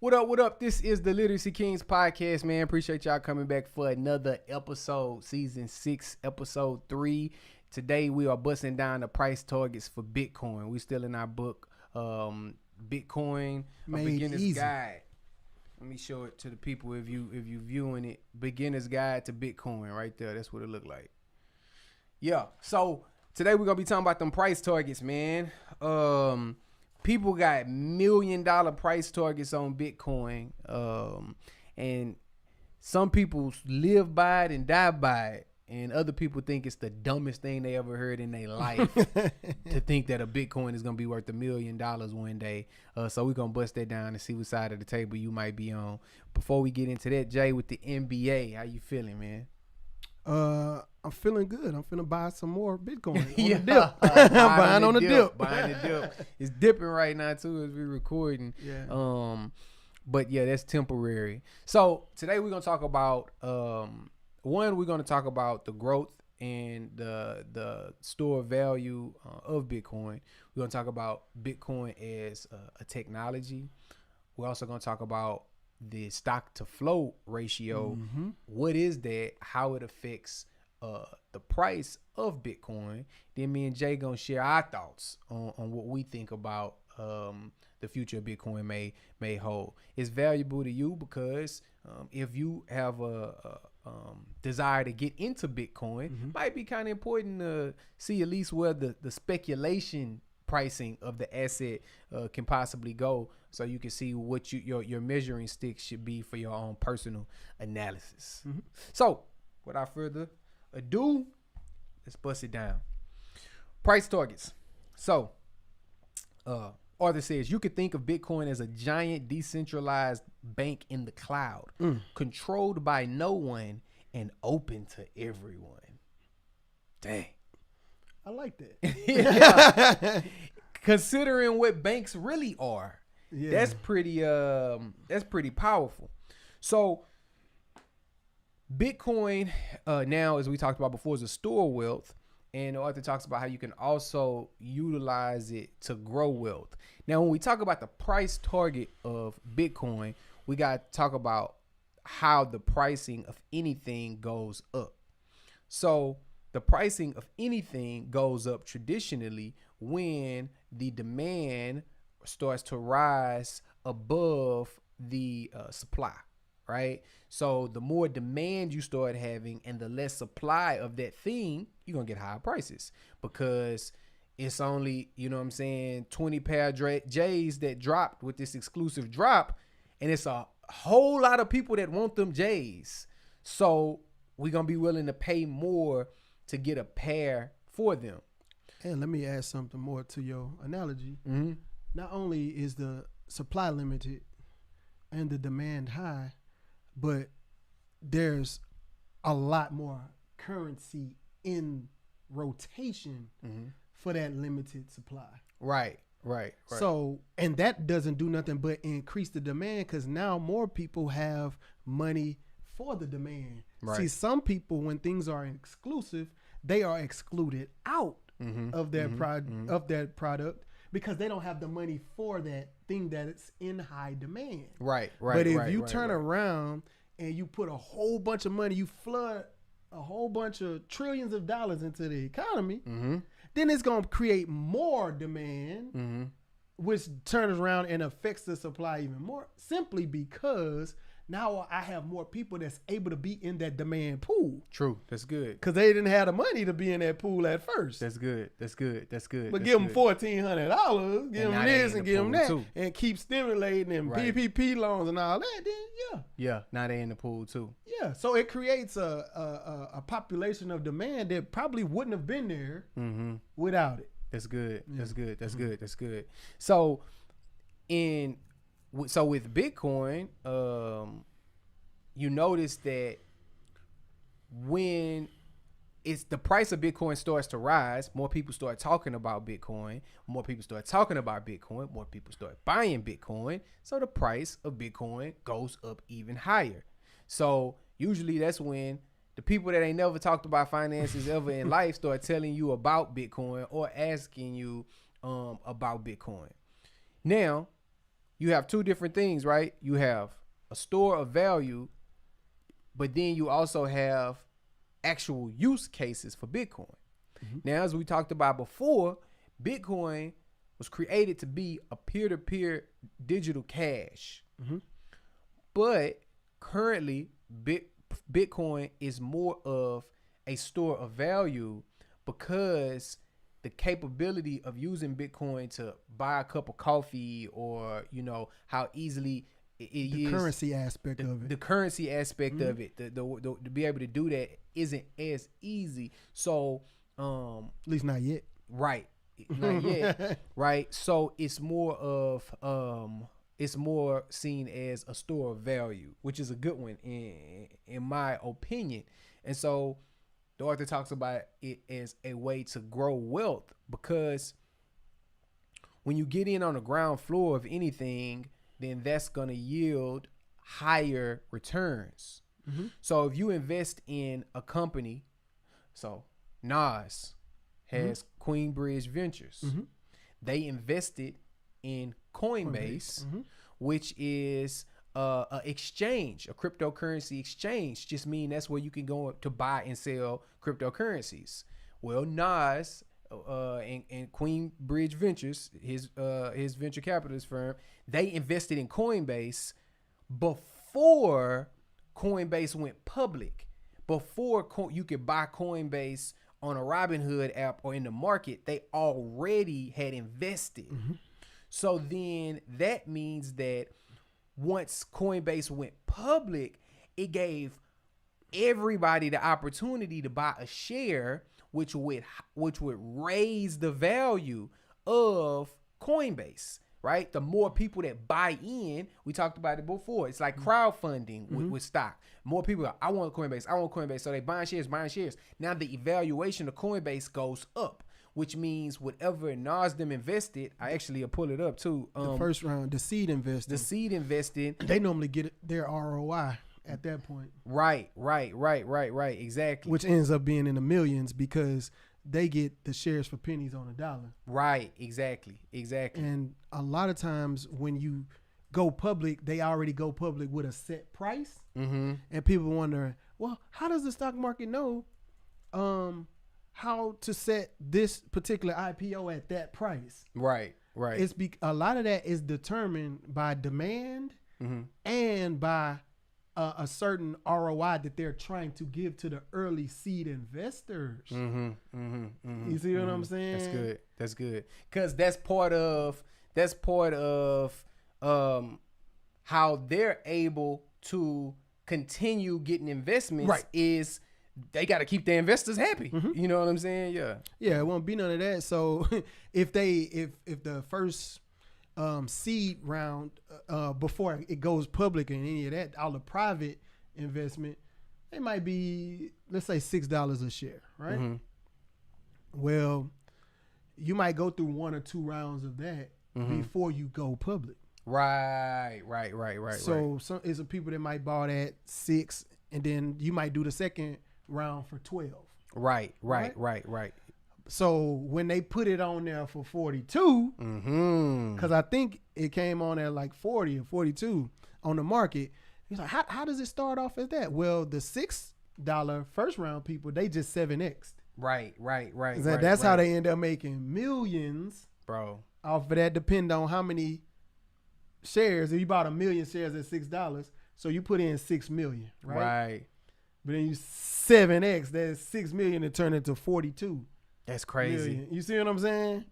What up, what up? This is the Literacy Kings podcast, man. Appreciate y'all coming back for another episode, season 6, episode 3. Today, we are busting down the price targets for Bitcoin. We still in our book, Bitcoin, A Beginner's Guide. Let me show it to the people if you viewing it. Beginner's Guide to Bitcoin right there. That's what it look like. Yeah, so today we're going to be talking about them price targets, man. People got $1 million price targets on Bitcoin, and some people live by it and die by it, and other people think it's the dumbest thing they ever heard in their life to think that a Bitcoin is going to be worth $1 million one day. So we're going to bust that down and see what side of the table you might be on. Before we get into that, Jay, with the NBA, how you feeling, man? I'm feeling good. I'm finna buy some more Bitcoin. Yeah, on the dip. I'm buying on the dip. Buying the dip. It's dipping right now too as we recording. Yeah. But yeah, that's temporary. So today we're gonna talk about we're gonna talk about the growth and the store value of Bitcoin. We're gonna talk about Bitcoin as a technology. We're also gonna talk about the stock to flow ratio. Mm-hmm. What is that? How it affects the price of Bitcoin. Then me and Jay gonna share our thoughts on what we think about the future of Bitcoin may hold. It's valuable to you because if you have a desire to get into Bitcoin, might be kind of important to see at least where the speculation pricing of the asset can possibly go, so you can see what your measuring stick should be for your own personal analysis. So without further ado, let's bust it down. Price targets. So Arthur says you could think of Bitcoin as a giant decentralized bank in the cloud, controlled by no one and open to everyone. Dang, I like that. Yeah. Considering what banks really are, Yeah. that's pretty powerful. So Bitcoin now, as we talked about before, is a store of wealth, and Arthur talks about how you can also utilize it to grow wealth. Now, when we talk about the price target of Bitcoin, we got to talk about how the pricing of anything goes up. So the pricing of anything goes up traditionally when the demand starts to rise above the supply, right? So the more demand you start having and the less supply of that thing, you're going to get higher prices because it's only, 20 pair of J's that dropped with this exclusive drop, and it's a whole lot of people that want them J's. So we're going to be willing to pay more to get a pair for them. And let me add something more to your analogy. Mm-hmm. Not only is the supply limited and the demand high, but there's a lot more currency in rotation for that limited supply. Right. So, and that doesn't do nothing but increase the demand because now more people have money for the demand. Right. See, some people, when things are exclusive, they are excluded out of their of that product because they don't have the money for that thing that it's in high demand. Right. But if you turn around and you put a whole bunch of money, you flood a whole bunch of trillions of dollars into the economy, then it's going to create more demand, which turns around and affects the supply even more, simply because now I have more people that's able to be in that demand pool. True. That's good. Because they didn't have the money to be in that pool at first. That's good. But give them $1,400, give them this and give them that, and keep stimulating them PPP loans and all that. Then yeah. Now they in the pool too. Yeah. So it creates a population of demand that probably wouldn't have been there without it. That's good. Yeah. That's good. So with Bitcoin, you notice that when it's the price of Bitcoin starts to rise, more people start talking about Bitcoin, more people start buying Bitcoin. So the price of Bitcoin goes up even higher. So usually that's when the people that ain't never talked about finances ever in life start telling you about Bitcoin or asking you about Bitcoin. Now, you have two different things, right? You have a store of value, but then you also have actual use cases for Bitcoin. Mm-hmm. Now, as we talked about before, Bitcoin was created to be a peer-to-peer digital cash. Mm-hmm. But currently, Bitcoin is more of a store of value because the capability of using Bitcoin to buy a cup of coffee, or, you know, how easily it the is. Currency aspect of it. The currency aspect of it. To be able to do that isn't as easy. So, at least not yet. Right. Not yet. Right. So it's more seen as a store of value, which is a good one in my opinion. And so the author talks about it as a way to grow wealth, because when you get in on the ground floor of anything, then that's going to yield higher returns. Mm-hmm. So if you invest in a company, so Nas has Queenbridge Ventures. Mm-hmm. They invested in Coinbase, which is a exchange, a cryptocurrency exchange. Just mean that's where you can go to buy and sell cryptocurrencies. Well, Nas and Queenbridge Ventures, his venture capitalist firm, they invested in Coinbase before Coinbase went public. Before you could buy Coinbase on a Robinhood app or in the market, they already had invested. Mm-hmm. So then that means that once Coinbase went public, it gave everybody the opportunity to buy a share, which would raise the value of Coinbase, right? The more people that buy in, we talked about it before. It's like crowdfunding with stock. More people are, I want Coinbase. So they buying shares. Now the evaluation of Coinbase goes up, which means whatever Nas them invested, I actually pull it up too. The first round, the seed investing, they normally get their ROI at that point. Right. Exactly. Which ends up being in the millions because they get the shares for pennies on a dollar. Right. Exactly. And a lot of times when you go public, they already go public with a set price. Mm-hmm. And people wonder, well, how does the stock market know how to set this particular IPO at that price? Right. It's a lot of that is determined by demand and by a certain ROI that they're trying to give to the early seed investors. You see what I'm saying? That's good. Because that's part of how they're able to continue getting investments. Right. Is they got to keep their investors happy. You know what I'm saying? Yeah, it won't be none of that. So if the first seed round before it goes public and any of that, all the private investment, it might be, let's say $6 a share, right? Well, you might go through one or two rounds of that before you go public. Right. So some is some people that might buy that 6, and then you might do the second round for 12. Right. So when they put it on there for 42, because I think it came on at like 40 or 42 on the market, he's like, how does it start off as that? Well, the $6 first round people, they just 7x. Right. That's how they end up making millions, bro. Off of that, depend on how many shares. If you bought 1 million shares at $6, so you put in 6 million, right? Right. But then you 7x, that's 6 million to turn into 42. That's crazy. Million. You see what I'm saying?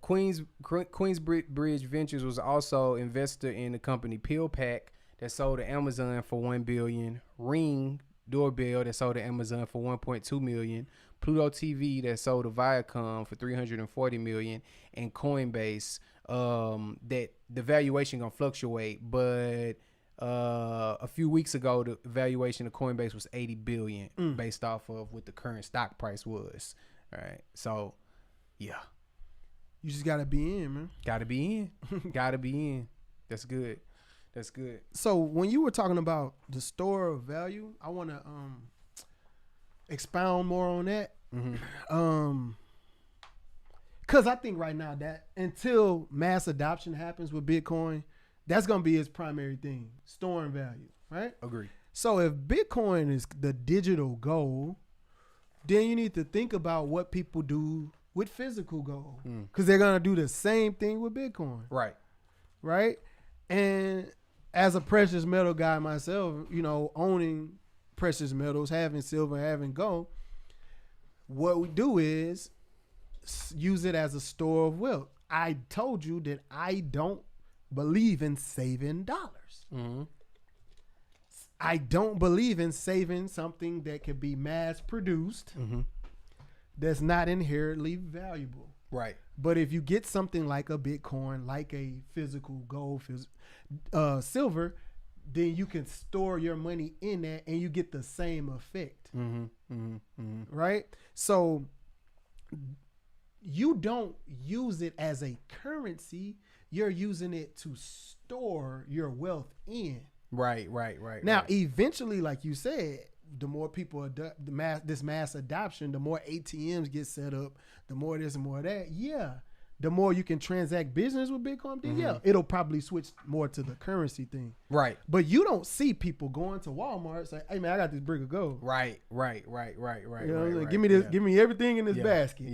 Queensbridge Ventures was also investor in the company PillPack that sold to Amazon for $1 billion, Ring Doorbell that sold to Amazon for $1.2 million, Pluto TV that sold to Viacom for $340 million, and Coinbase. That the valuation gonna fluctuate, but a few weeks ago the valuation of Coinbase was $80 billion based off of what the current stock price was. All right, so yeah, you just gotta be in, man. Gotta be in. That's good. So when you were talking about the store of value, I want to expound more on that. Because I think right now that until mass adoption happens with Bitcoin, That's going to be its primary thing, storing value, right? Agree. So if Bitcoin is the digital gold, then you need to think about what people do with physical gold, because they're going to do the same thing with Bitcoin. Right. Right. And as a precious metal guy myself, you know, owning precious metals, having silver, having gold, what we do is use it as a store of wealth. I told you that I don't believe in saving dollars. Mm-hmm. I don't believe in saving something that can be mass produced, that's not inherently valuable. Right. But if you get something like a Bitcoin, like a physical gold, silver, then you can store your money in that and you get the same effect. Right? So you don't use it as a currency. You're using it to store your wealth in. Right. Now, eventually, like you said, the more people this mass adoption, the more ATMs get set up, the more this and more that. Yeah. The more you can transact business with Bitcoin, then yeah, it'll probably switch more to the currency thing. Right. But you don't see people going to Walmart say, "Hey man, I got this brick of gold." Right. You know, like, give me this, give me everything in this basket.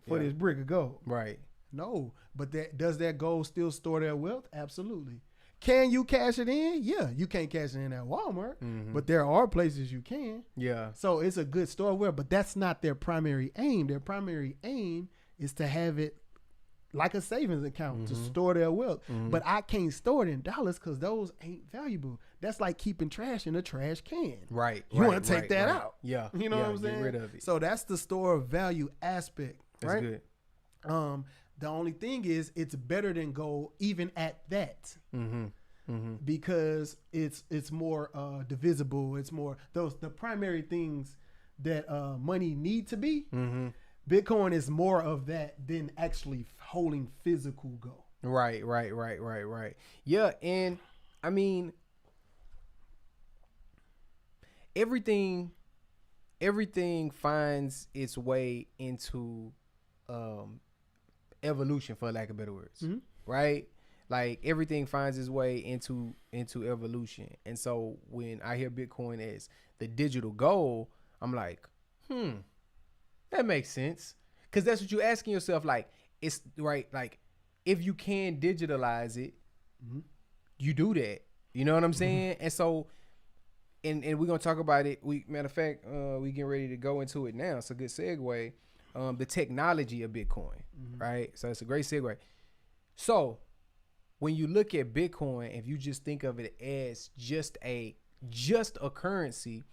For this brick of gold. Right. No, but does that gold still store their wealth? Absolutely. Can you cash it in? Yeah, you can't cash it in at Walmart, but there are places you can. Yeah. So it's a good store of wealth, but that's not their primary aim. Their primary aim is to have it like a savings account to store their wealth. But I can't store it in dollars because those ain't valuable. That's like keeping trash in a trash can. Right. You want to take that out. Yeah. You know what I'm saying? Get rid of it. So that's the store of value aspect. That's right? good. The only thing is it's better than gold even at that. Because it's more divisible. It's more the primary things that money need to be. Bitcoin is more of that than actually holding physical gold. Right. Yeah, and I mean, everything finds its way into evolution, for lack of better words. Right? Like everything finds its way into evolution. And so when I hear Bitcoin as the digital gold, I'm like, that makes sense. Because that's what you're asking yourself. Like, it's right. Like, if you can digitalize it, you do that. You know what I'm saying? And so, and we're going to talk about it. Matter of fact, we getting ready to go into it now. It's a good segue. The technology of Bitcoin, right? So it's a great segue. So when you look at Bitcoin, if you just think of it as just a currency,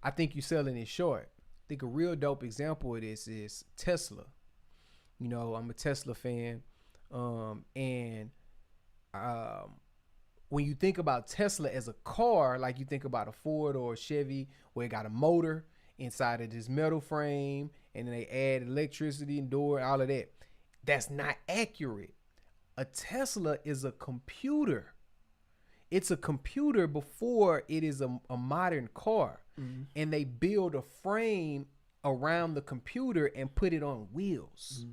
I think you're selling it short. I think a real dope example of this is Tesla. You know, I'm a Tesla fan. And when you think about Tesla as a car, like you think about a Ford or a Chevy, where it got a motor inside of this metal frame, and then they add electricity and door, all of that. That's not accurate. A Tesla is a computer. It's a computer before it is a modern car. And they build a frame around the computer and put it on wheels.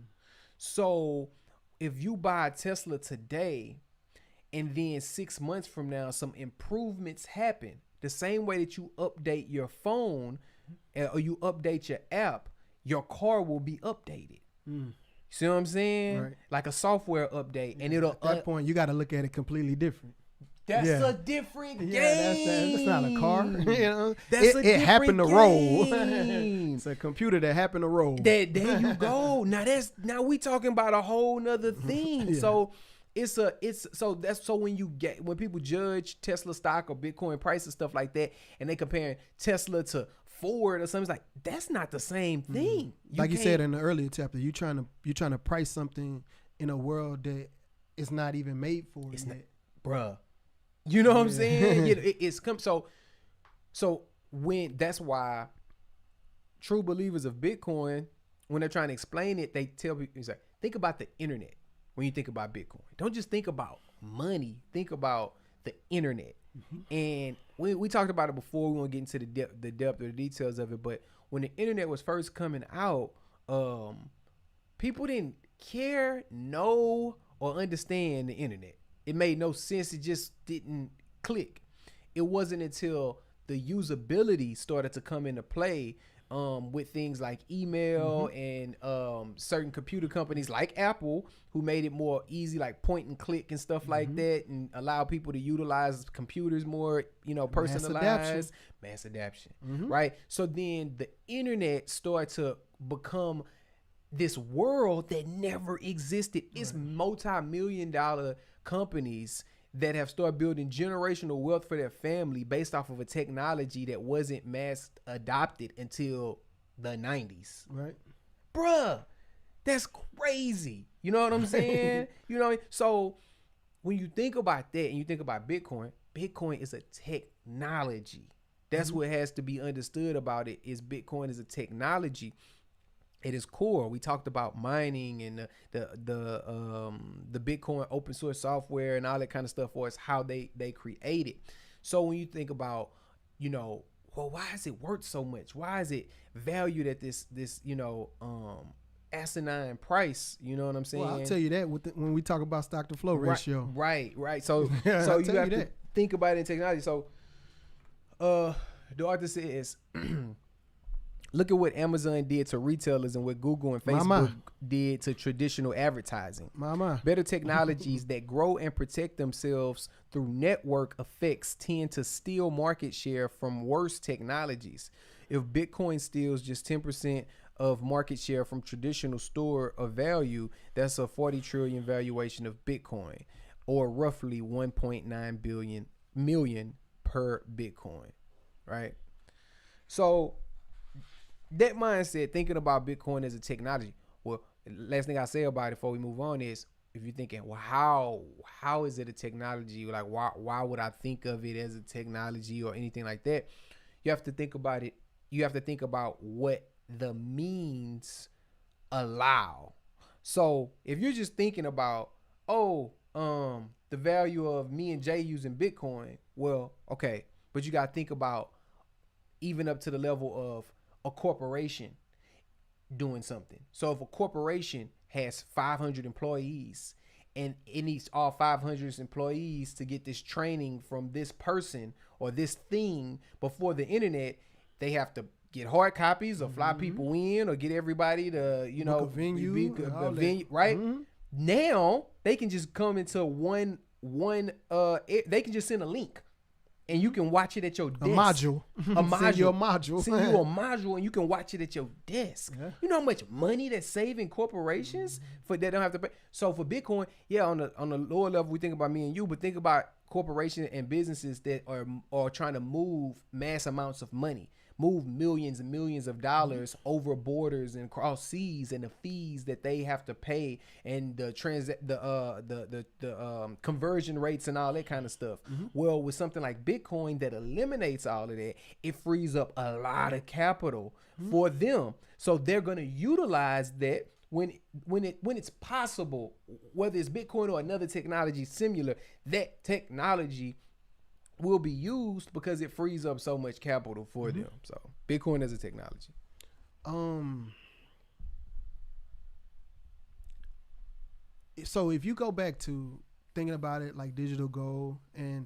So if you buy a Tesla today and then 6 months from now some improvements happen, the same way that you update your phone or you update your app, your car will be updated. See what I'm saying? Right. Like a software update. And it'll at that point you got to look at it completely different. That's a different game. That's not a car. You know, it happened to roll. It's a computer that happened to roll. There you go. Now we talking about a whole nother thing. So when people judge Tesla stock or Bitcoin price and stuff like that, and they comparing Tesla to Ford or something, it's like that's not the same thing. Like you said in the earlier chapter, you trying to price something in a world that it's not even made for. It's not, bruh. You know what I'm saying? It's come so when that's why true believers of Bitcoin, when they're trying to explain it, they tell people, it's like, think about the internet when you think about Bitcoin. Don't just think about money. Think about the internet. And we talked about it before. We won't get into the depth or the details of it. But when the internet was first coming out, people didn't care, know, or understand the internet. It made no sense. It just didn't click. It wasn't until the usability started to come into play with things like email and certain computer companies like Apple, who made it more easy, like point and click and stuff like that, and allow people to utilize computers more, personalized, mass adaption, right? So then the internet started to become this world that never existed. It's multi-million-dollar companies that have started building generational wealth for their family based off of a technology that wasn't mass adopted until the 90s. Right. Bruh, that's crazy. You know what I'm saying? So when you think about that and you think about Bitcoin is a technology. That's what has to be understood about it, is Bitcoin is a technology. It is core. We talked about mining and the Bitcoin open source software and all that kind of stuff, for us, how they create it. So when you think about, why is it worth so much? Why is it valued at this asinine price? You know what I'm saying? Well, I'll tell you that when we talk about stock to flow ratio. Right. So you have to think about it in technology. So the author says, look at what Amazon did to retailers and what Google and Facebook did to traditional advertising. Better technologies that grow and protect themselves through network effects tend to steal market share from worse technologies. If Bitcoin steals just 10% of market share from traditional store of value, that's a 40 trillion valuation of Bitcoin, or roughly 1.9 million per Bitcoin, right? So that mindset, thinking about Bitcoin as a technology. Well, last thing I say about it before we move on is, if you're thinking, well, how is it a technology? Like, why would I think of it as a technology or anything like that? You have to think about it. You have to think about what the means allow. So if you're just thinking about, the value of me and Jay using Bitcoin, well, okay, but you got to think about even up to the level of a corporation doing something. So if a corporation has 500 employees and it needs all 500 employees to get this training from this person or this thing before the internet, they have to get hard copies or fly people in or get everybody to, book a venue, right? Now they can just come into one they can just send a link. And you can watch it at your desk. A module. Send you a module. Send you a module, and you can watch it at your desk. Yeah. You know how much money that's saving corporations for they don't have to pay. So for Bitcoin, on the lower level, we think about me and you, but think about corporations and businesses that are trying to move mass amounts of money, move millions and millions of dollars over borders and across seas, and the fees that they have to pay, and the conversion rates and all that kind of stuff. Well, with something like Bitcoin that eliminates all of that, it frees up a lot of capital for them. So they're going to utilize that when it's possible, whether it's Bitcoin or another technology similar, that technology will be used because it frees up so much capital for them. So Bitcoin as a technology. So if you go back to thinking about it like digital gold, and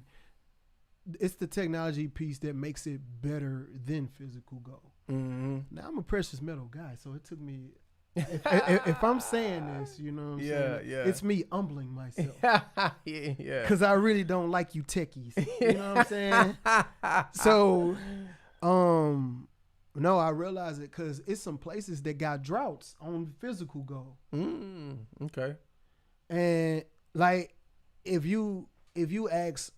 it's the technology piece that makes it better than physical gold. Now I'm a precious metal guy, so it took me. If I'm saying this, you know what I'm saying? Yeah. It's me humbling myself. Yeah. Because I really don't like you techies. You know what I'm saying? So, no, I realize it because it's some places that got droughts on physical gold. Okay. And like, if you ask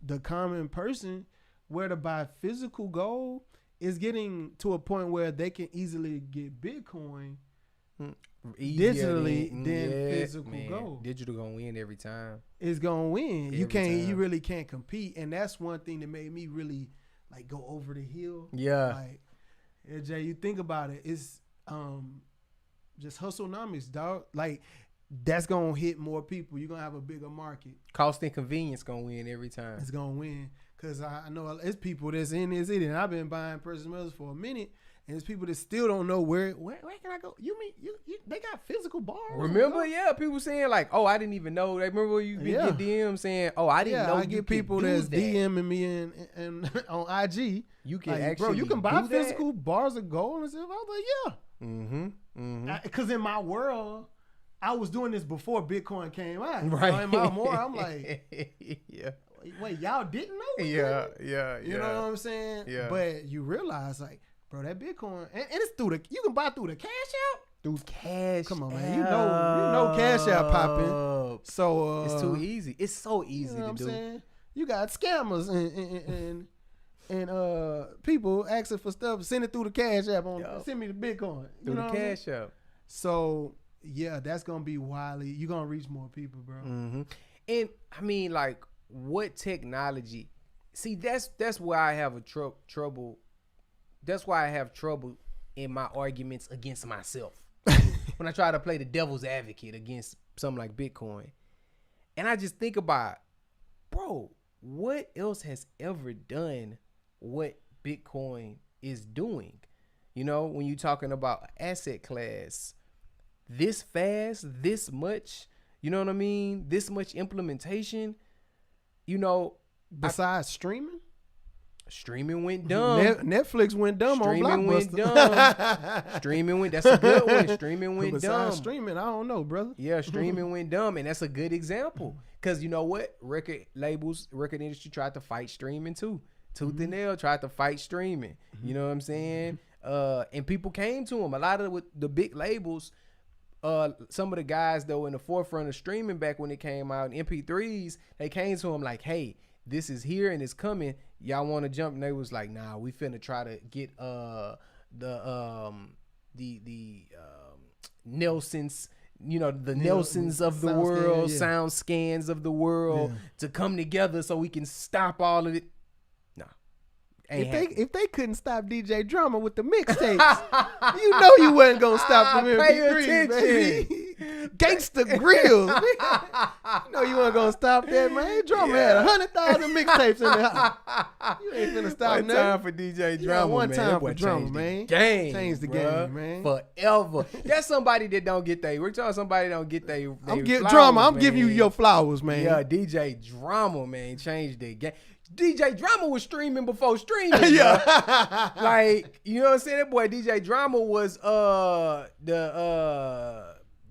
the common person where to buy physical gold, it's getting to a point where they can easily get Bitcoin digitally than physical gold. Digital gonna win every time. It's gonna win. You really can't compete, and that's one thing that made me really like go over the hill. Yeah. Like, Jay, you think about it, it's just hustlenomics, dog. Like, that's gonna hit more people. You're gonna have a bigger market. Cost and convenience gonna win every time. It's gonna win. Cause I know it's people that's in this city, and I've been buying precious metals for a minute, And there's people that still don't know where can I go? You mean you they got physical bars? Remember, people saying like, oh, I didn't even know. Like, remember you get DM saying, oh, I didn't know. I get people that's DMing me and on IG. You can like, actually, bro, you can buy physical that? bars of gold and stuff. I was like, yeah. Because in my world, I was doing this before Bitcoin came out. Right. So in my more, I'm like, yeah. Wait, y'all didn't know? Yeah. You know what I'm saying? Yeah. But you realize, like, bro, that Bitcoin, and it's you can buy through the Cash App. Through Cash Come on, App. man. You know Cash App popping. So it's too easy. It's so easy you know to do. Saying? You got scammers and people asking for stuff. Send it through the Cash App. Send me the Bitcoin. Through the Cash App. So yeah, that's gonna be wildly. You're gonna reach more people, bro. Mm-hmm. And I mean, like, what technology? See, that's where I have a trouble. That's why I have trouble in my arguments against myself when I try to play the devil's advocate against something like Bitcoin. And I just think about, bro, what else has ever done what Bitcoin is doing? You know, when you're talking about asset class, this fast, this much, you know what I mean? This much implementation, you know. Besides streaming? Streaming went dumb. Netflix went dumb on Blockbuster. Streaming went, that's a good one. Streaming went dumb. Streaming, I don't know, brother. Yeah, streaming went dumb, and that's a good example. Because you know what? Record labels, record industry tried to fight streaming too. Tooth and nail tried to fight streaming. You know what I'm saying? And people came to them. A lot of the big labels, some of the guys that were in the forefront of streaming back when it came out, MP3s, they came to them like, hey, this is here and it's coming. Y'all want to jump? And they was like, nah, we finna try to get the Nelsons, you know, the Nelsons of the world, sound scans of the world to come together so we can stop all of it. Nah. If they couldn't stop DJ Drama with the mixtapes, you know you wasn't gonna stop the MP3s, baby. Gangsta Grills. You know you weren't gonna stop that, man. Drama had 100,000 mixtapes in the house. You ain't finna stop nothing. One time for DJ Drama, one man. time for Drama, man. Change the game, man. Forever. That's somebody that don't get we're talking somebody that don't get Drama, I'm giving you your flowers, man. Yeah, DJ Drama, man, changed the game. DJ Drama was streaming before streaming. Yeah. Like, you know what I'm saying? That boy DJ Drama was the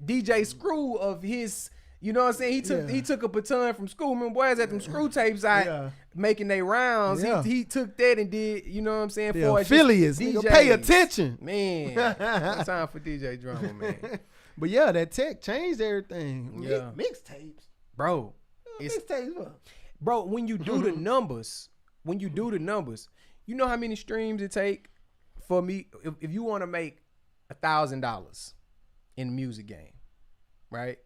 DJ Screw of his, you know what I'm saying? He took a baton from school. Remember boys had them screw tapes out making their rounds. Yeah. He took that and did, you know what I'm saying? For affiliates, nigga, pay attention. Man, one time for DJ Drama, man. But yeah, that tech changed everything. Yeah. Mixtapes. Bro. Mixtapes, bro. Bro, when you do the numbers, you know how many streams it take for me? If you want to make $1,000 in the music game, right?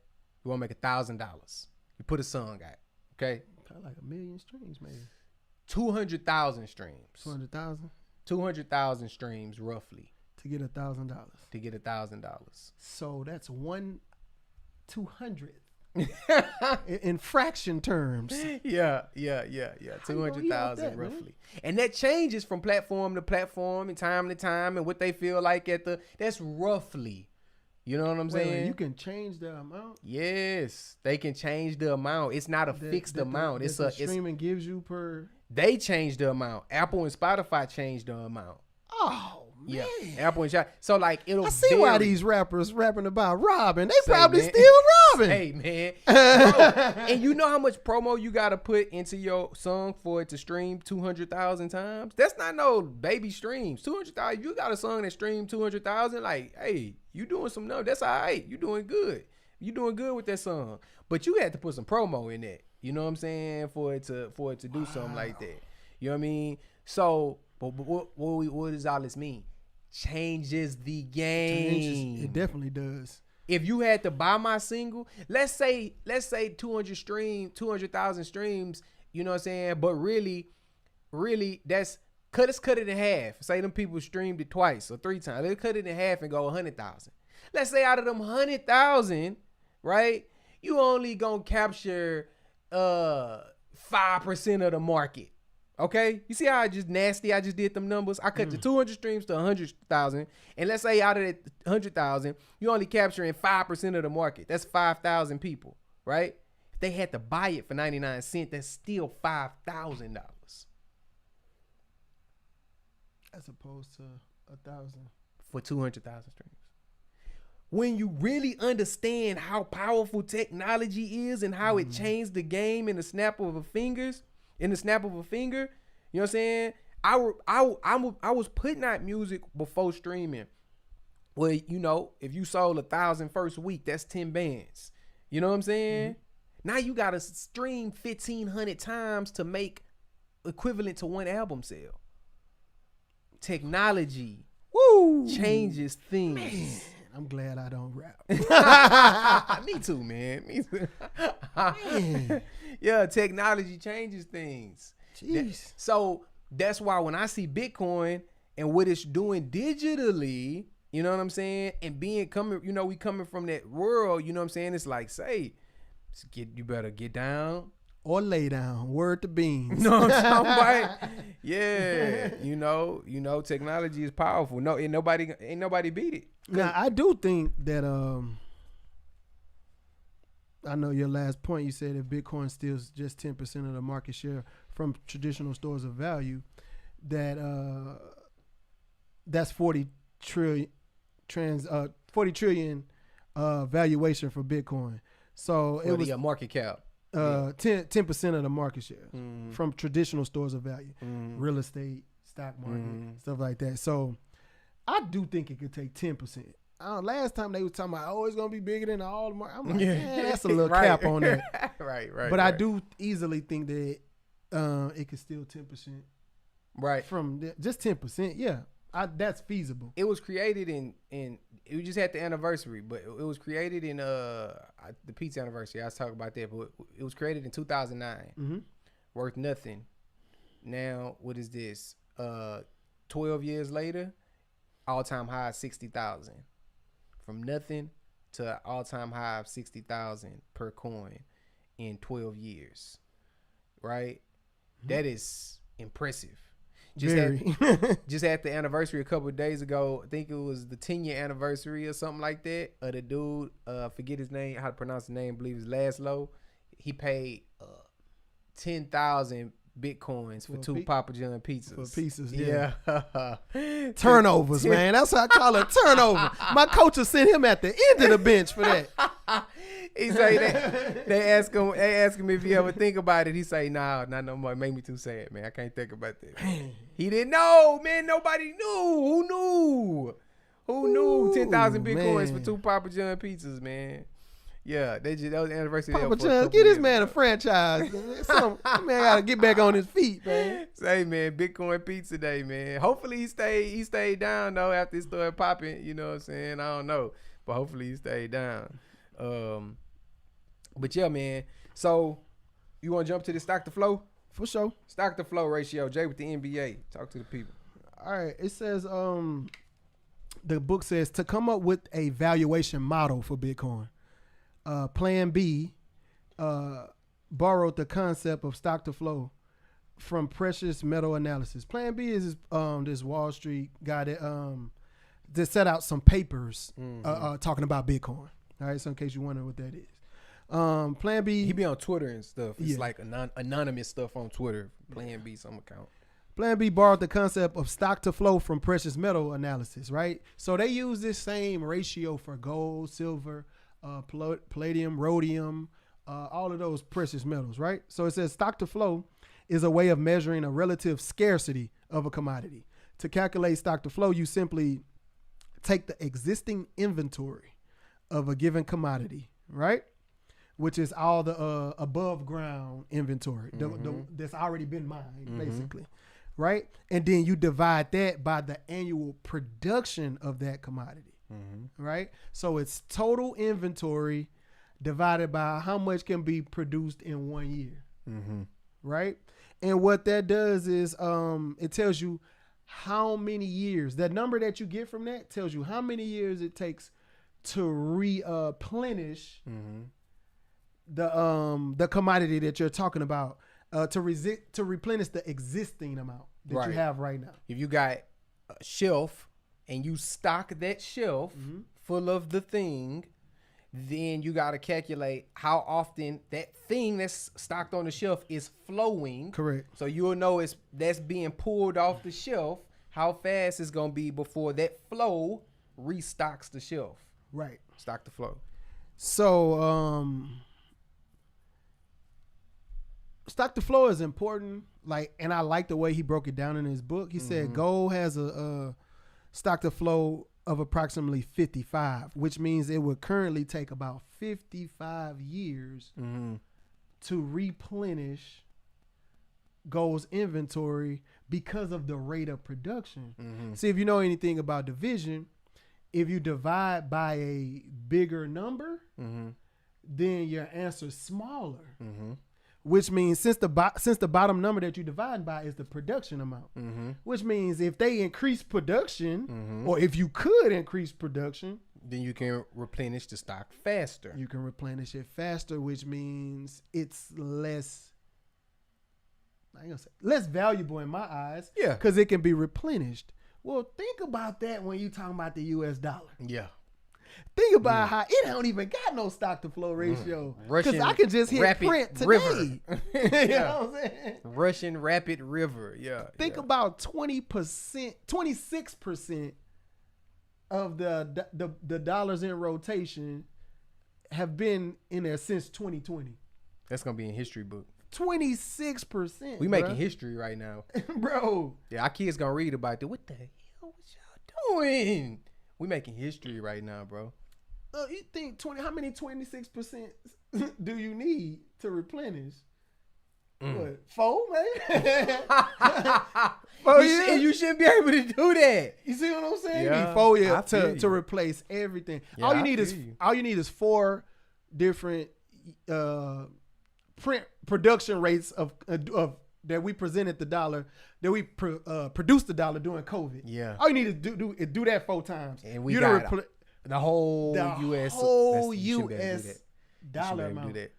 You want to make $1,000. You put a song out, okay? Probably like 1 million streams, maybe. 200,000 200,000 streams. 200,000? 200,000 streams, roughly. To get $1,000. To get $1,000. So that's 1/200. In fraction terms. Yeah. 200,000 roughly. Man? And that changes from platform to platform and time to time and what they feel like that's roughly. You know what I'm saying? You can change the amount? Yes. They can change the amount. It's not a fixed amount. It's streaming gives you per. They change the amount. Apple and Spotify change the amount. Oh, man. Yeah, Apple and Spotify. So like I see vary. Why these rappers rapping about robbing. They probably still robbing. Hey, man. Bro, and you know how much promo you got to put into your song for it to stream 200,000 times? That's not no baby streams. 200,000. You got a song that streamed 200,000. Like, hey, you doing some numbers. That's all right. You doing good. You doing good with that song. But you had to put some promo in that. You know what I'm saying? For it to do something like that. You know what I mean? So, but what does all this mean? Changes the game. It definitely does. If you had to buy my single, let's say 200,000 streams, you know what I'm saying? But really let's cut it in half. Say them people streamed it twice or 3 times. Let's cut it in half and go 100,000. Let's say out of them 100,000, right? You only gonna capture 5% of the market Okay, you see how I just did them numbers? I cut the 200 streams to 100,000, and let's say out of that 100,000, you only capturing 5% of the market. That's 5,000 people, right? If they had to buy it for 99 cents, that's still $5,000 as opposed to 1,000 for 200,000 streams. When you really understand how powerful technology is and how it changed the game in the snap of a finger, you know what I'm saying? I was putting out music before streaming. Well, you know, if you sold 1,000 first week, that's 10 bands. You know what I'm saying? Now you gotta stream 1,500 times to make equivalent to one album sale. Technology changes things. Man, I'm glad I don't rap. Me too, man. Me too. Yeah, technology changes things. Jeez. So that's why when I see Bitcoin and what it's doing digitally, you know what I'm saying, and we coming from that world, you know what I'm saying. It's like, say, you better get down or lay down. Word to beans. No, I'm talking about. Yeah, you know, technology is powerful. No, ain't nobody beat it. Now, I do think that I know your last point. You said if Bitcoin steals just 10% of the market share from traditional stores of value, that's 40 trillion valuation for Bitcoin. So it was a market cap. 10% of the market share from traditional stores of value, real estate, stock market, stuff like that. So I do think it could take 10%. Last time they were talking about, it's going to be bigger than all the market. I'm like, that's a little cap on that. Right. But I do easily think that it could steal 10%. Right. From just 10%. Yeah. That's feasible. It was created in we just had the anniversary, but it was created in the pizza anniversary. I was talking about that, but it was created in 2009. Worth nothing. Now, what is this? 12 years later, all-time high 60,000. From nothing to all-time high of 60,000 per coin in 12 years. Right? That is impressive. Just had the anniversary a couple of days ago. I think it was the 10-year anniversary or something like that. Of the dude, forget his name, how to pronounce the name, I believe it's Laszlo. He paid 10,000 Bitcoins for 2 Papa John pizzas. For pizzas, yeah. Turnovers, man. That's what I call it, turnover. My coach will send him at the end of the bench for that. He say they ask him if he ever think about it. He say, nah, not no more. It made me too sad, man. I can't think about that. He didn't know, man. Nobody knew. Who knew 10,000 Bitcoins for 2 Papa John pizzas, man? Yeah, that was the anniversary. Papa John, get this man a franchise. Man gotta get back on his feet, man. Say, man, Bitcoin Pizza Day, man. Hopefully he stayed down though after it started popping. You know what I'm saying? I don't know, but hopefully he stayed down. But yeah, man. So you want to jump to the stock to flow? For sure. Stock to flow ratio. Jay with the NBA. Talk to the people. All right. It says the book says to come up with a valuation model for Bitcoin. Plan B borrowed the concept of stock to flow from precious metal analysis. Plan B is this Wall Street guy that set out some papers talking about Bitcoin. All right, so in case you wonder what that is. Plan B. He be on Twitter and stuff. It's like anonymous stuff on Twitter. Plan B, some account. Plan B borrowed the concept of stock to flow from precious metal analysis, right? So they use this same ratio for gold, silver, palladium, rhodium, all of those precious metals, right? So it says stock to flow is a way of measuring a relative scarcity of a commodity. To calculate stock to flow, you simply take the existing inventory of a given commodity, right? Which is all the above ground inventory that's already been mined, basically, right? And then you divide that by the annual production of that commodity, right? So it's total inventory divided by how much can be produced in 1 year, right? And what that does is it tells you how many years, that number that you get from that tells you how many years it takes to replenish the commodity that you're talking about to replenish the existing amount that you have right now. If you got a shelf and you stock that shelf full of the thing, then you got to calculate how often that thing that's stocked on the shelf is flowing. Correct. So you'll know that's being pulled off the shelf, how fast it's going to be before that flow restocks the shelf. Right. Stock the flow. So, stock the flow is important. And I like the way he broke it down in his book. He said gold has a stock to flow of approximately 55, which means it would currently take about 55 years to replenish gold's inventory because of the rate of production. See, if you know anything about division, if you divide by a bigger number, then your answer's smaller. Which means since the bottom number that you divide by is the production amount, which means if they increase production, or if you could increase production, then you can replenish the stock faster. You can replenish it faster, which means it's less valuable in my eyes. Yeah, because it can be replenished. Well, think about that when you talking about the U.S. dollar. Yeah. Think about how it don't even got no stock to flow ratio. Because I can just hit print today. River. You know what I'm saying? Russian rapid river. Yeah. Think about 20%, 26% of the dollars in rotation have been in there since 2020. That's gonna be in history book. 26%. We making history right now, bro. Yeah, our kids gonna read about it. What the hell? What y'all doing? We making history right now, bro. You think how many 26% do you need to replenish? What, 4, man? 4 years? You shouldn't be able to do that. You see what I'm saying? Yeah, you need 4 years to replace everything. Yeah, all you need is 4 different print production rates of that we presented the dollar, that we produced the dollar during COVID. Yeah. All you need to do that 4 times. And we got the whole U.S. dollar amount. Do that.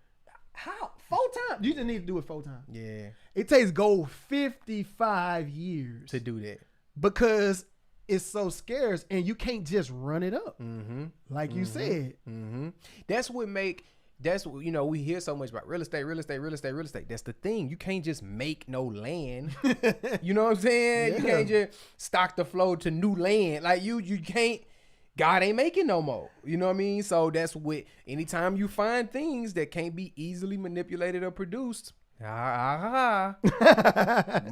How? 4 times? You just need to do it 4 times. Yeah. It takes gold 55 years to do that because it's so scarce and you can't just run it up. Like you said. That's what we hear so much about real estate. That's the thing. You can't just make no land. You know what I'm saying? Yeah. You can't just stock the flow to new land. Like you can't. God ain't making no more. You know what I mean? So that's what, anytime you find things that can't be easily manipulated or produced, might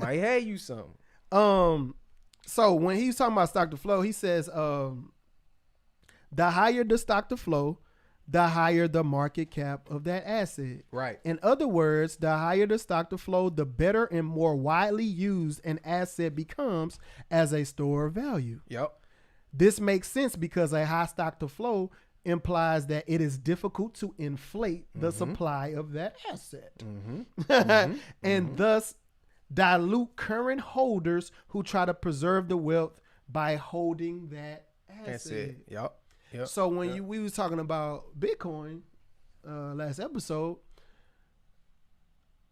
have you something. So when he's talking about stock to flow, he says, the higher the stock to flow, the higher the market cap of that asset. Right. In other words, the higher the stock to flow, the better and more widely used an asset becomes as a store of value. Yep. This makes sense because a high stock to flow implies that it is difficult to inflate the supply of that asset. And thus dilute current holders who try to preserve the wealth by holding that asset. That's it. Yep. So when we was talking about Bitcoin last episode,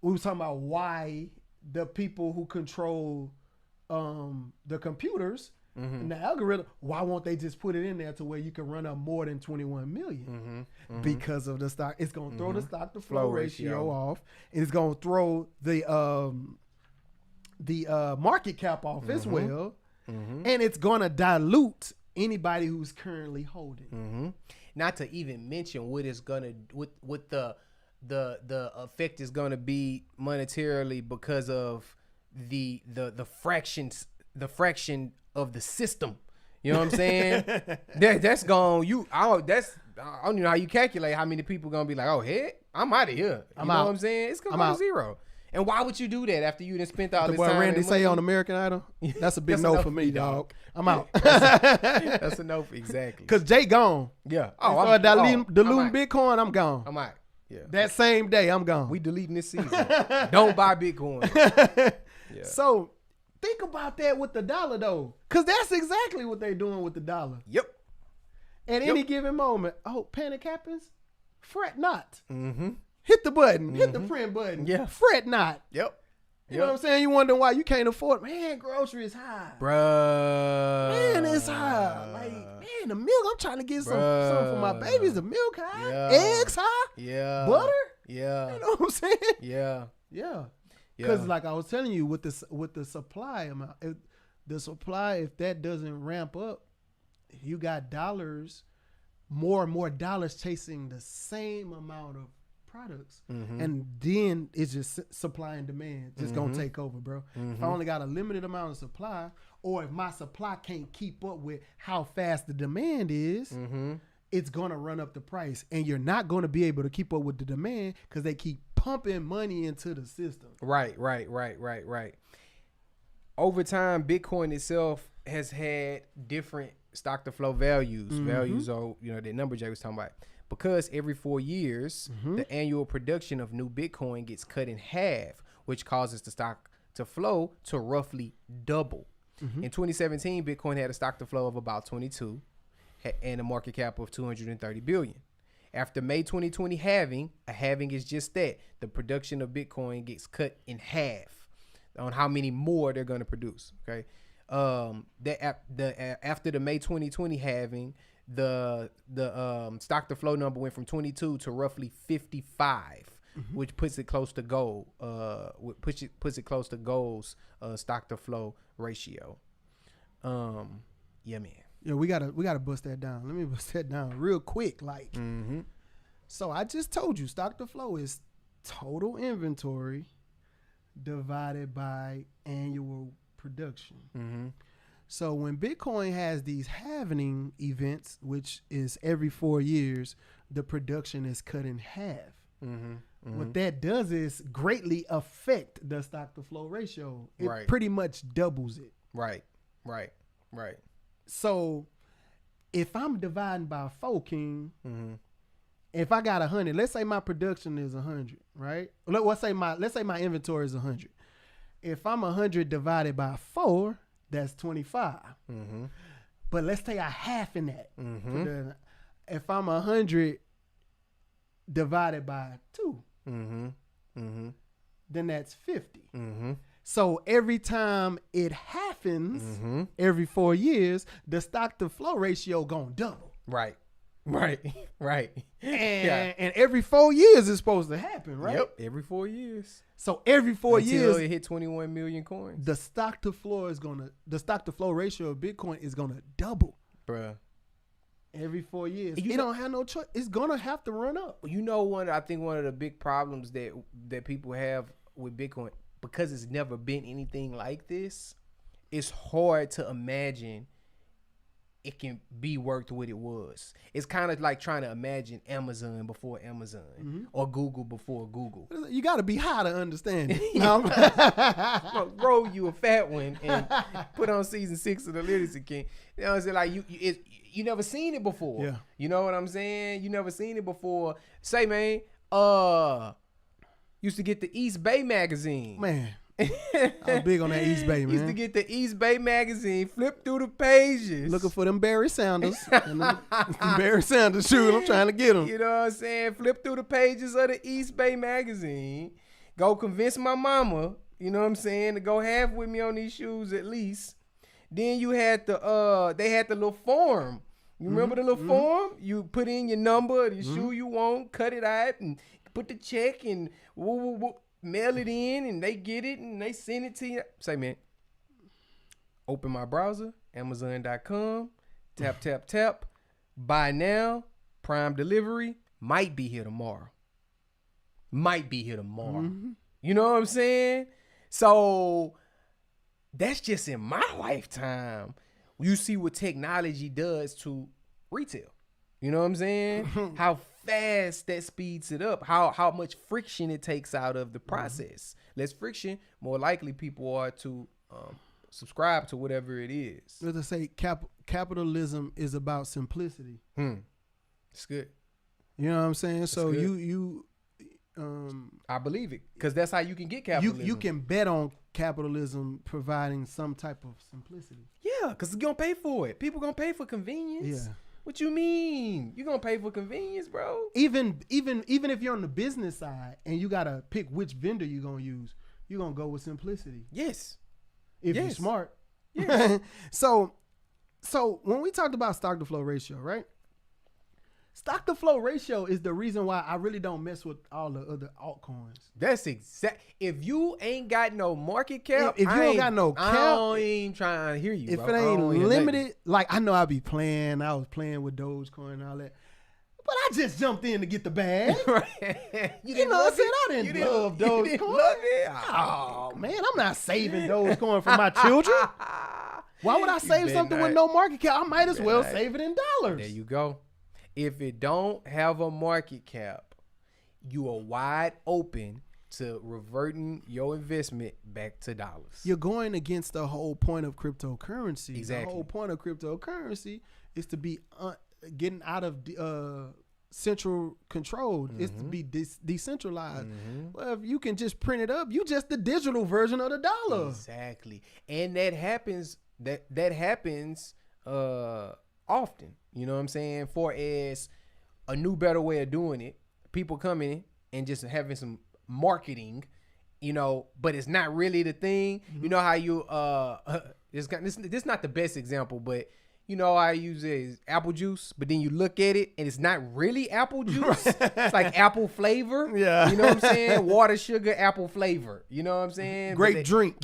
we was talking about why the people who control the computers and the algorithm, why won't they just put it in there to where you can run up more than 21 million? Because of the stock. It's going to throw the stock to flow ratio off. It's going to throw the market cap off as well. And it's going to dilute anybody who's currently holding. Not to even mention what is gonna what the effect is gonna be monetarily because of the fraction of the system. You know what I'm saying? that's gone. I don't even know how you calculate how many people gonna be like, oh heck, I'm out of here. You know what I'm saying? It's gonna go to zero. And why would you do that after you done spent all this time? What Randy say on American Idol? That's a big no for me, dog. I'm out. That's a no for exactly. Cause Jay gone. Yeah. I'm diluting Bitcoin. I'm gone. I'm out. Yeah. That same day, I'm gone. We deleting this season. Don't buy Bitcoin. Yeah. So think about that with the dollar though, cause that's exactly what they're doing with the dollar. Yep. At any given moment, panic happens. Fret not. hit the button, hit the print button. Yeah. Fret not. Yep. You know what I'm saying? You wonder why you can't afford. Man, grocery is high. Bruh. Man, it's high. Like, man, the milk. I'm trying to get some for my babies. The milk high. Yeah. Eggs high. Yeah. Butter. Yeah. You know what I'm saying? Yeah. Yeah. Because like I was telling you, with the supply amount, if that doesn't ramp up, you got more and more dollars chasing the same amount of products, and then it's just supply and demand just gonna take over, bro. If I only got a limited amount of supply, or if my supply can't keep up with how fast the demand is, it's gonna run up the price, and you're not gonna be able to keep up with the demand because they keep pumping money into the system. Right. Over time, Bitcoin itself has had different stock to flow values. Values are, the number Jay was talking about. Because every 4 years, the annual production of new Bitcoin gets cut in half, which causes the stock to flow to roughly double. In 2017, Bitcoin had a stock to flow of about 22 and a market cap of 230 billion. After May 2020 halving, a halving is just that. The production of Bitcoin gets cut in half on how many more they're going to produce. Okay. After the May 2020 halving, the stock to flow number went from 22 to roughly 55, which puts it close to gold. Puts it close to gold's stock to flow ratio. Yeah, man. Yeah, we gotta bust that down. Let me bust that down real quick. Like, so I just told you, stock to flow is total inventory divided by annual production. So when Bitcoin has these halving events, which is every 4 years, the production is cut in half. What that does is greatly affect the stock to flow ratio. It pretty much doubles it. Right. So if I'm dividing by 4, King, if I got 100, let's say my production is 100, right? Let's say my inventory is 100. If I'm 100 divided by 4, that's 25. But let's say I half in that. If I'm 100 divided by 2, then that's 50. So every time it happens, every 4 years, the stock to flow ratio gonna double. Right. And every 4 years it's supposed to happen, right? Yep. Every 4 years. So every 4 years, it hit 21 million coins. The stock to flow ratio of Bitcoin is gonna double, bruh. Every 4 years. It don't have no choice. It's gonna have to run up. I think one of the big problems that people have with Bitcoin, because it's never been anything like this, it's hard to imagine it can be worth what it was. It's kind of like trying to imagine Amazon before Amazon or Google before Google. You got to be high to understand it. Roll you a fat one and put on season 6 of the Literacy King. You know what I'm saying? Like you never seen it before. Yeah. You know what I'm saying? You never seen it before. Say, man, used to get the East Bay magazine. Man. I'm big on that East Bay, man. Used to get the East Bay magazine, flip through the pages. Looking for them Barry Sanders. Barry Sanders shoes. I'm trying to get them. You know what I'm saying? Flip through the pages of the East Bay magazine. Go convince my mama, you know what I'm saying, to go half with me on these shoes at least. Then you had they had the little form. You remember the little form? You put in your number, the shoe you want, cut it out, and put the check and mail it in, and they get it and they send it to you. Say, man, open my browser, Amazon.com, tap, buy now, Prime delivery, might be here tomorrow. You know what I'm saying? So that's just in my lifetime. You see what technology does to retail. You know what I'm saying? How fast that speeds it up. How much friction it takes out of the process. Less friction, more likely people are to subscribe to whatever it is. Let's say capitalism is about simplicity. It's good. You know what I'm saying? So you I believe it, because that's how you can get capitalism. You can bet on capitalism providing some type of simplicity. Yeah, because you're gonna pay for it. People gonna pay for convenience. What you mean? You gonna pay for convenience, bro? Even if you're on the business side and you gotta pick which vendor you're gonna use, you're gonna go with simplicity. Yes. If you're smart. Yes. So when we talked about stock to flow ratio, right? Stock to flow ratio is the reason why I really don't mess with all the other altcoins. That's exact. If you ain't got no market cap, if you don't got no cap, I ain't trying to hear you. If bro. it ain't limited, like I know I was playing with Dogecoin and all that, but I just jumped in to get the bag. You know what I'm saying? I didn't love Dogecoin. Love it? Oh man, I'm not saving Dogecoin for my children. Why would I save something with no market cap? I might as well save it in dollars. There you go. If it don't have a market cap, you are wide open to reverting your investment back to dollars. You're going against the whole point of cryptocurrency. Exactly. The whole point of cryptocurrency is to be getting out of central control. It's to be decentralized. Well, if you can just print it up, you just the digital version of the dollar. Exactly. And that happens. That happens often. You know what I'm saying? For as a new, better way of doing it, people coming and just having some marketing, you know, but it's not really the thing. You know how you this not the best example, but you know I use it as apple juice, but then you look at it and it's not really apple juice. It's like apple flavor. Yeah. You know what I'm saying? Water, sugar, apple flavor. You know what I'm saying? Grape drink.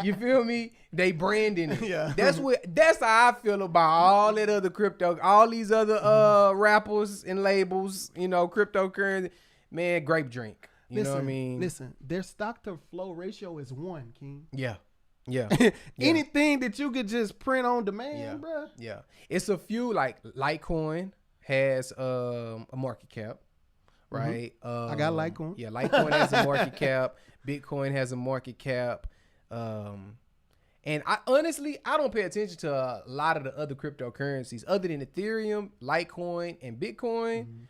You feel me? They branding it. Yeah. That's how I feel about all that other crypto, all these other rappers and labels, you know, cryptocurrency. Man, grape drink. You know what I mean? Listen, their stock to flow ratio is 1, King. Yeah. Yeah. Anything that you could just print on demand, bro. Yeah. It's a few, like Litecoin has a market cap, right? I got Litecoin. Yeah, Litecoin has a market cap. Bitcoin has a market cap. And I honestly don't pay attention to a lot of the other cryptocurrencies other than Ethereum, Litecoin, and Bitcoin.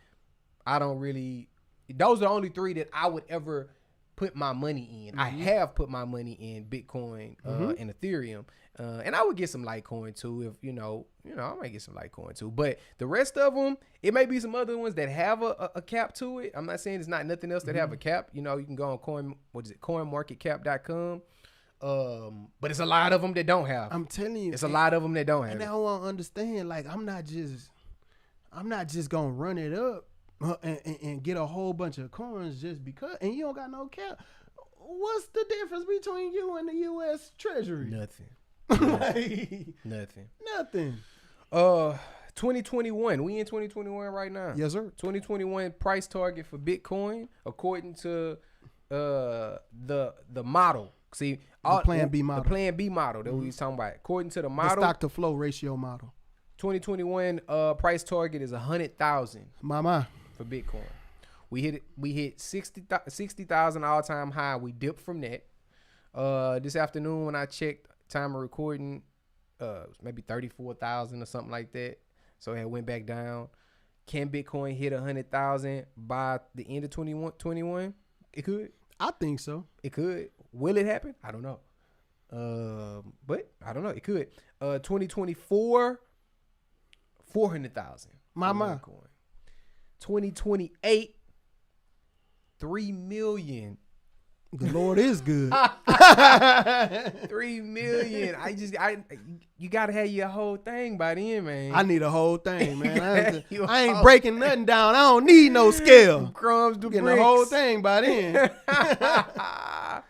I don't really. Those are the only 3 that I would ever put my money in. I have put my money in Bitcoin and Ethereum, and I would get some Litecoin too. If you know, I might get some Litecoin too. But the rest of them, it may be some other ones that have a cap to it. I'm not saying it's not nothing else that have a cap. You know, you can go on coinmarketcap.com. But it's a lot of them that don't have. I'm telling you, it's a lot of them that don't have. And I don't understand. Like, I'm not just gonna run it up and get a whole bunch of coins just because. And you don't got no cap. What's the difference between you and the U.S. Treasury? Nothing. Nothing. 2021. We in 2021 right now. Yes, sir. 2021 price target for Bitcoin according to the model. See, the Plan B model. The Plan B model that we was talking about. According to the model, the stock to flow ratio model. 2021 price target is 100,000. Mama. For Bitcoin. We hit 60,000 all-time high. We dipped from that. This afternoon when I checked time of recording, maybe 34,000 or something like that. So it went back down. Can Bitcoin hit 100,000 by the end of 2021? It could. I think so. It could. Will it happen? I don't know. But I don't know. It could. 2024, 400,000. Mama. 2028, 3 million. The Lord is good. 3 million. You gotta have your whole thing by then, man. I need a whole thing, man. I ain't breaking nothing down. I don't need no scale. Crumbs to getting bricks. the whole thing by then.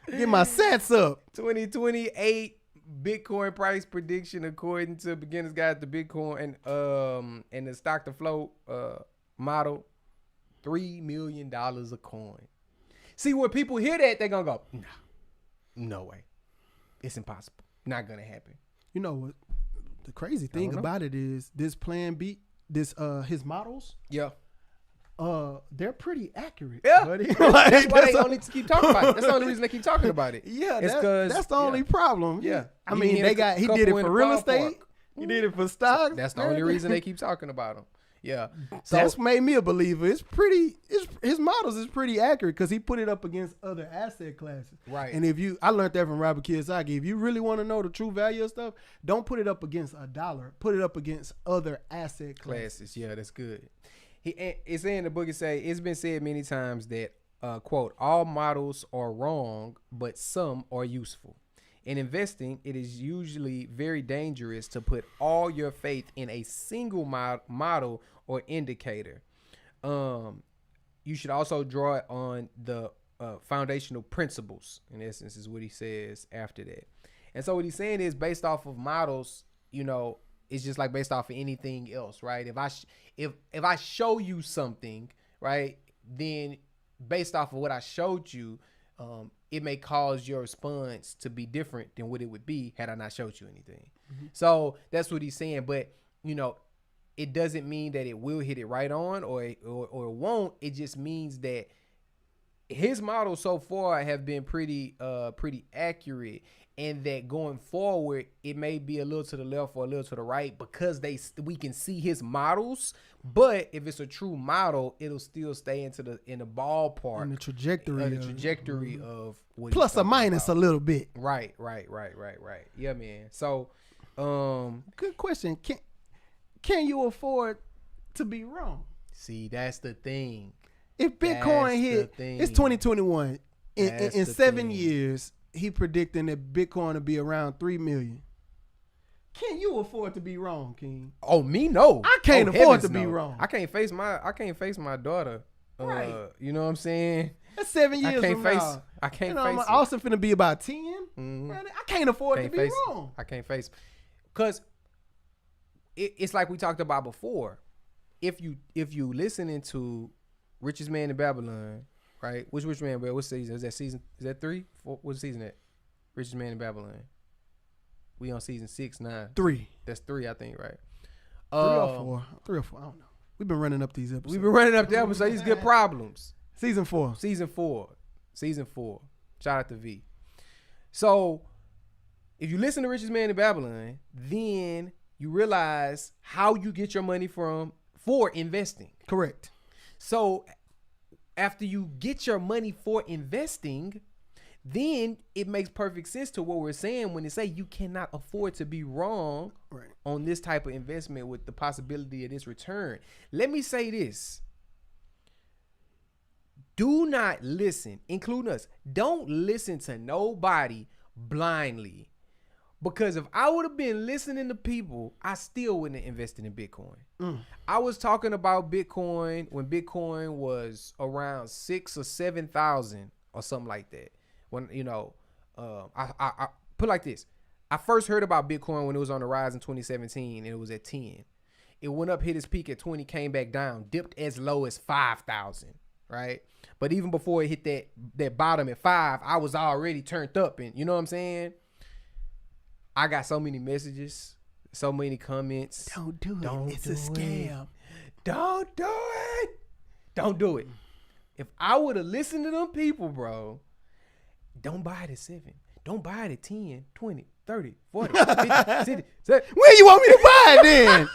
Get my sets up. 2028 Bitcoin price prediction according to Beginner's Guide to Bitcoin and the stock to flow model, $3 million a coin. See, when people hear that, they're gonna go, no way. It's impossible. Not gonna happen. You know what? The crazy thing about it is this Plan B, his models. Yeah. They're pretty accurate. Yeah. Buddy. That's why they only keep talking about it. That's the only reason they keep talking about it. Yeah, that's the only problem. Yeah. I mean, he did it for real estate. He did it for stocks. That's the only reason they keep talking about them. Yeah. So That's made me a believer. His models is pretty accurate because he put it up against other asset classes. Right. And I learned that from Robert Kiyosaki. If you really want to know the true value of stuff, don't put it up against $1. Put it up against other asset classes. Yeah, that's good. It's in the book. It's been said many times that quote, all models are wrong, but some are useful. In investing, it is usually very dangerous to put all your faith in a single model or indicator. You should also draw it on the foundational principles, in essence, is what he says after that. And so what he's saying is based off of models, it's just like based off of anything else, right? If I show you something, right, then based off of what I showed you, it may cause your response to be different than what it would be had I not showed you anything. Mm-hmm. So that's what he's saying. But, it doesn't mean that it will hit it right on or it won't. It just means that his models so far have been pretty accurate, and that going forward, it may be a little to the left or a little to the right because we can see his models. But if it's a true model, it'll still stay in the ballpark, in the trajectory of what plus or minus about. A little bit. Right. Yeah, man. So, good question. Can you afford to be wrong? See, that's the thing. If Bitcoin it's 2021. In 7 years, he predicting that Bitcoin will be around 3 million. Can you afford to be wrong, King? Oh, me no. I can't afford to be wrong. I can't face my daughter. Right. You know what I'm saying? That's 7 years from now. I can't face I'm it. also finna be about 10. Mm-hmm. I can't afford to be wrong. I can't face, because it's like we talked about before. If you listening to Richest Man in Babylon, right? Which Rich Man? What season is that? Season is that 3? 4? What season that? Richest Man in Babylon. We on season 6, 9. 3. That's 3, I think, right? 3 or 4. 3 or 4. I don't know. We've been running up these episodes. These good problems. Season 4. Shout out to V. So, if you listen to Richest Man in Babylon, then you realize how you get your money for investing. Correct. So, after you get your money for investing, then it makes perfect sense to what we're saying when they say you cannot afford to be wrong on this type of investment with the possibility of this return. Let me say this. Do not listen, including us. Don't listen to nobody blindly. Because if I would have been listening to people, I still wouldn't have invested in Bitcoin. I was talking about Bitcoin when Bitcoin was around 6,000 or 7,000 or something like that. When I put it like this. I first heard about Bitcoin when it was on the rise in 2017 and it was at 10. It went up, hit its peak at 20, came back down, dipped as low as 5,000, right? But even before it hit that bottom at 5, I was already turned up, and you know what I'm saying? I got so many messages, so many comments. Don't do it. It's a scam. Don't do it. Don't do it. If I would have listened to them people, bro, don't buy it at 7. Don't buy it at 10, 20, 30, 40, 50, 60, 70. Where you want me to buy it then?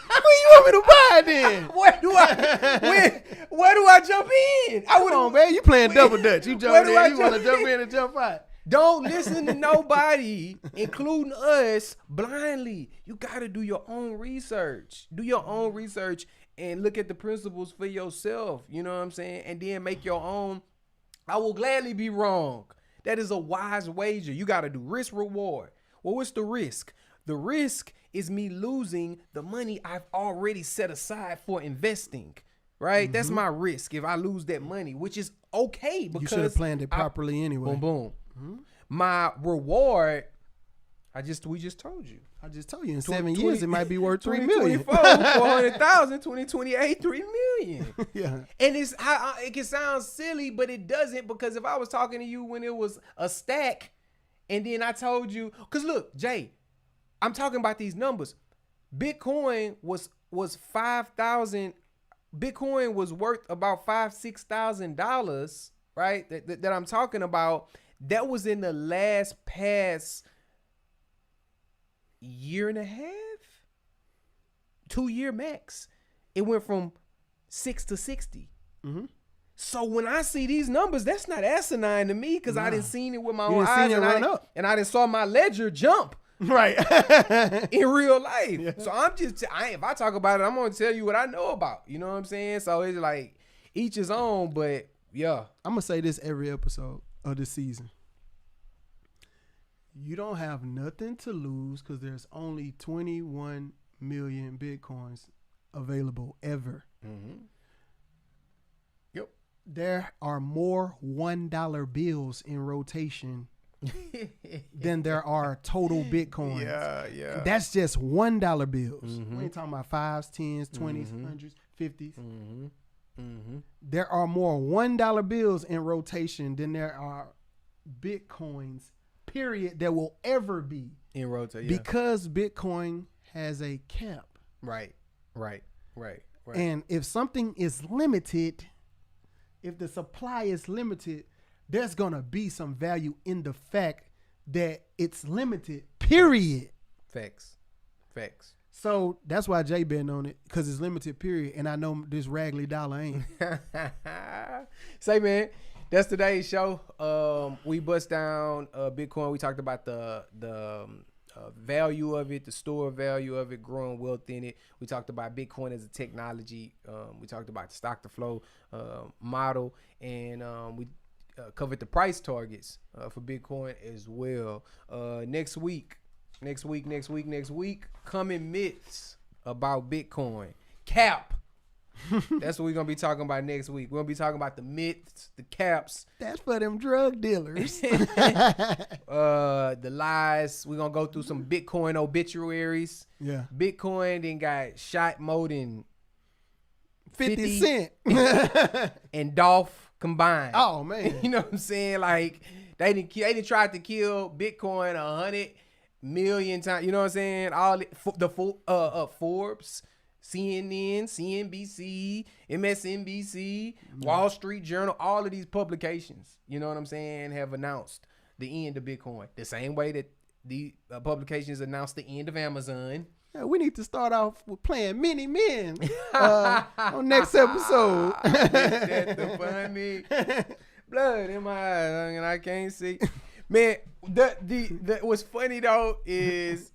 Where do I jump in? Come on, man. You playing double dutch. You jump in. You want to jump in and jump out. Don't listen to nobody, including us, blindly. You got to do your own research. Do your own research and look at the principles for yourself. You know what I'm saying? And then make your own. I will gladly be wrong. That is a wise wager. You got to do risk reward. Well, what's the risk? The risk is me losing the money I've already set aside for investing. Right? Mm-hmm. That's my risk if I lose that money, which is okay because you should have planned it properly anyway. Boom, boom. Mm-hmm. My reward, we just told you. I just told you in 7 years it might be worth 3 million. 2024, 400,000. 2028, 3 million. Yeah. And it can sound silly, but it doesn't, because if I was talking to you when it was a stack, and then I told you, because look, Jay, I'm talking about these numbers. Bitcoin was 5,000. Bitcoin was worth about $5,000-$6,000, right? That I'm talking about. That was in the past year and a half, 2 year max. It went from 6 to 60. Mm-hmm. So when I see these numbers, that's not asinine to me because I didn't seen it with my own eyes and I didn't saw my ledger jump. Right. In real life. Yeah. So I'm just, if I talk about it, I'm going to tell you what I know about. You know what I'm saying? So it's like each his own, but yeah. I'm going to say this every episode of the season. You don't have nothing to lose because there's only 21 million Bitcoins available ever. Mm-hmm. Yep. There are more $1 bills in rotation than there are total Bitcoins. Yeah. That's just $1 bills. Mm-hmm. We ain't talking about 5s, 10s, 20s, Mm-hmm. 100s, 50s. Mm-hmm. Mm-hmm. There are more $1 bills in rotation than there are Bitcoins, period, that will ever be. In rotation. Because Bitcoin has a cap. Right. And if something is limited, if the supply is limited, there's going to be some value in the fact that it's limited, period. Facts. So that's why Jay betting on it, because it's limited, period. And I know this raggedy dollar ain't. Say, man, that's today's show. We bust down Bitcoin. We talked about the value of it, the store value of it, growing wealth in it. We talked about Bitcoin as a technology. We talked about the stock to flow model, and we covered the price targets for Bitcoin as well. Next week, coming myths about Bitcoin. Cap. That's what we're going to be talking about next week. We're going to be talking about the myths, the caps. That's for them drug dealers. The lies. We're going to go through some Bitcoin obituaries. Yeah. Bitcoin then got shot more than 50 Cent. and Dolph combined. Oh, man. You know what I'm saying? Like, they didn't try to kill Bitcoin 100 million times. You know what I'm saying? All the Forbes, CNN, CNBC, MSNBC, Wall Street Journal, all of these publications, you know what I'm saying, have announced the end of Bitcoin. The same way that the publications announced the end of Amazon. Yeah, we need to start off with playing Many Men on next episode. That's the funny blood in my eyes, and I can't see. Man, what's funny though is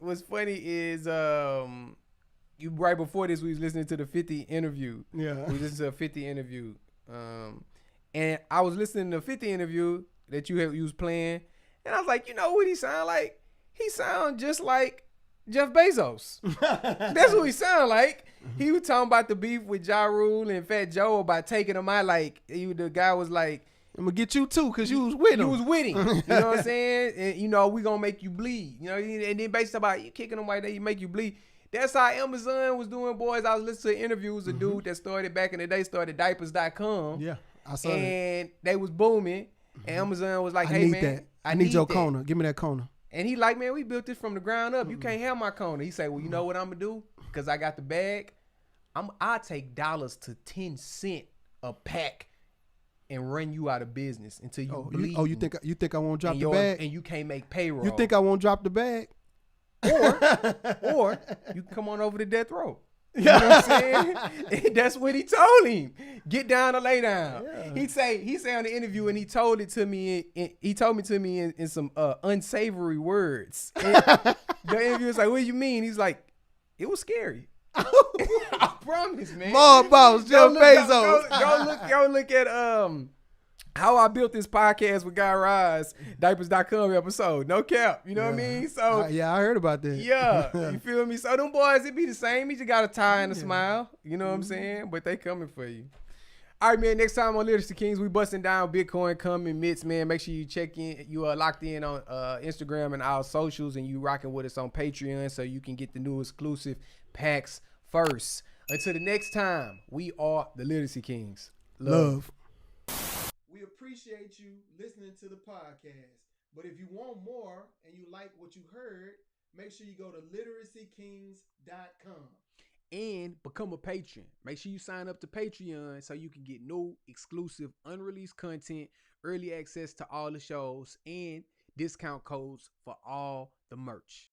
you right before this we was listening to the 50 interview. Yeah. We listened to a 50 interview. And I was listening to the 50 interview that you was playing, and I was like, you know what he sound like? He sound just like Jeff Bezos. That's what he sound like. He was talking about the beef with Ja Rule and Fat Joe about taking him out. Like the guy was like, I'm gonna get you too, cause you was with him. You was with him. You know what I'm saying? And, you know, we gonna make you bleed. You know, and then based about you kicking them white, they make you bleed. That's how Amazon was doing, boys. I was listening to interviews with a dude that started back in the day, started diapers.com. Yeah, I saw that. And they was booming. And Amazon was like, I hey, need man. that. I need your that. corner. Give me that corner. And he like, man, we built this from the ground up. You can't have my corner. He say, well, you know what I'm going to do? Because I got the bag. I'll take dollars to 10 cents a pack and run you out of business until you bleed. You think I won't drop the bag? And you can't make payroll. You think I won't drop the bag? Or you can come on over to death row. You know what I'm saying? And that's what he told him. Get down or lay down. Yeah. He say on the interview, and he told it to me. He told me to me in some unsavory words. And the interview was like, "What do you mean?" He's like, "It was scary." I promise, man. Mob boss, Jeff Bezos. Go look at How I Built This Podcast with Guy Raz, diapers.com episode. No cap. You know what I mean? So yeah, I heard about that. Yeah. You feel me? So them boys, it be the same. You just got a tie and a smile. You know what I'm saying? But they coming for you. All right, man. Next time on Literacy Kings, we busting down Bitcoin coming myths, man. Make sure you check in. You are locked in on Instagram and our socials, and you rocking with us on Patreon so you can get the new exclusive packs first. Until the next time, we are the Literacy Kings. Love. We appreciate you listening to the podcast. But if you want more and you like what you heard, make sure you go to literacykings.com. And become a patron. Make sure you sign up to Patreon so you can get new, exclusive, unreleased content, early access to all the shows, and discount codes for all the merch.